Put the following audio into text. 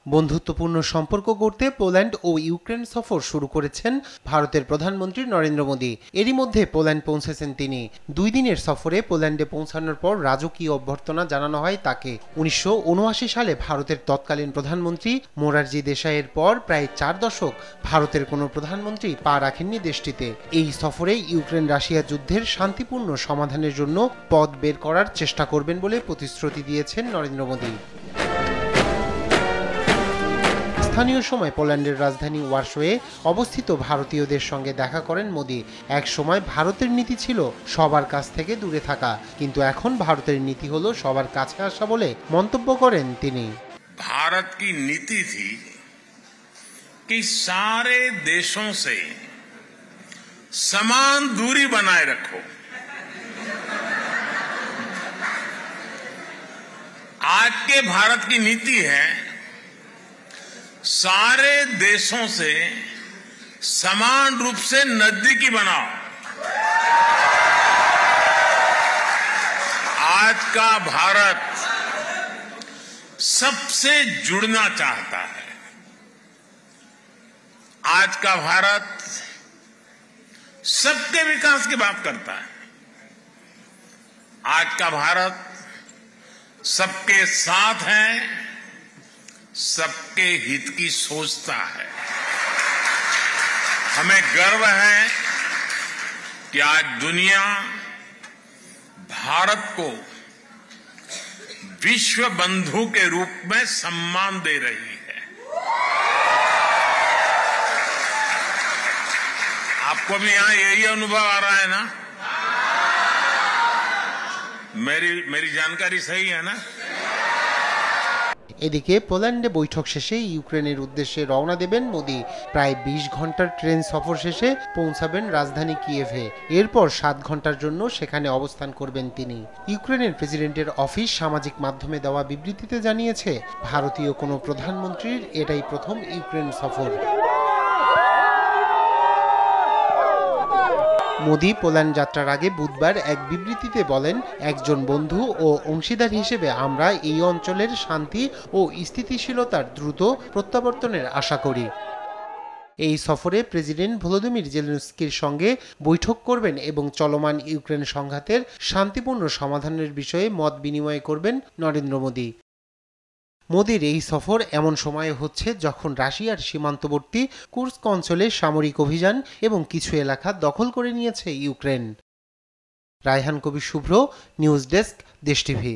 বন্ধুত্বপূর্ণ সম্পর্ক গড়তে পোল্যান্ড ও ইউক্রেন সফর শুরু করেছেন ভারতের প্রধানমন্ত্রী নরেন্দ্র মোদী। এরই মধ্যে পোল্যান্ড পৌঁছেছেন তিনি। 2 দিনের সফরে পোল্যান্ডে পৌঁছানোর পর রাজকীয় অভ্যর্থনা জানানো হয় তাকে। 1979 সালে ভারতের তৎকালীন প্রধানমন্ত্রী মোরারজি দেশাইয়ের পর প্রায় 4 দশক ভারতের কোনো প্রধানমন্ত্রী পা রাখেননি দেশটিতে। এই সফরে ইউক্রেন রাশিয়া যুদ্ধের শান্তিপূর্ণ সমাধানের জন্য পথ বের করার চেষ্টা করবেন বলে প্রতিশ্রুতি দিয়েছেন নরেন্দ্র মোদী। স্থানীয় সময় পোল্যান্ডের রাজধানী ওয়ারশোয়ে অবস্থিত ভারতীয়দের সঙ্গে দেখা করেন মোদী। এক সময় ভারতের নীতি ছিল সবার কাছ থেকে দূরে থাকা, কিন্তু এখন ভারতের নীতি হলো সবার কাছে আসা বলে মন্তব্য করেন তিনি। भारत की नीति थी कि सारे देशों से समान दूरी बनाए रखो। आज के भारत की नीति है सारे देशों से समान रूप से नजदीकी बनाओ। आज का भारत सबसे जुड़ना चाहता है। आज का भारत सबके विकास की बात करता है। आज का भारत सबके साथ है, सबके हित की सोचता है। हमें गर्व है कि आज दुनिया भारत को विश्व बंधु के रूप में सम्मान दे रही है। आपको भी यहां यही अनुभव आ रहा है ना? मेरी जानकारी सही है ना? এদিকে পোল্যান্ডে বৈঠক শেষে ইউক্রেনের উদ্দেশ্যে রওনা দেবেন মোদী। প্রায় 20 ঘন্টার ট্রেন সফর শেষে পৌঁছাবেন রাজধানী কিয়েভে। এরপর 7 ঘন্টার জন্য সেখানে অবস্থান করবেন তিনি। ইউক্রেনের প্রেসিডেন্টের অফিস সামাজিক মাধ্যমে দেওয়া বিবৃতিতে জানিয়েছে, ভারতীয় কোনো প্রধানমন্ত্রীর এটাই প্রথম ইউক্রেন সফর। মোদী পোল্যান্ড যাত্রার আগে বুধবার এক বিবৃতিতে বলেন, একজন বন্ধু ও অংশীদার হিসেবে আমরা এই অঞ্চলের শান্তি ও স্থিতিশীলতার দ্রুত প্রত্যাবর্তনের আশা করি। এই সফরে প্রেসিডেন্ট ভলোদিমির জেলেনস্কির সঙ্গে বৈঠক করবেন এবং চলমান ইউক্রেন সংঘাতের শান্তিপূর্ণ সমাধানের বিষয়ে মত বিনিময় করবেন নরেন্দ্র মোদী। মোদীর এই সফর এমন সময়ে হচ্ছে যখন রাশিয়ার সীমান্তবর্তী কুর্স্ক অঞ্চলে সামরিক অভিযান এবং কিছু এলাকা দখল করে নিয়েছে ইউক্রেন। রায়হান কবির শুভ্র, নিউজ ডেস্ক, দেশ টিভি।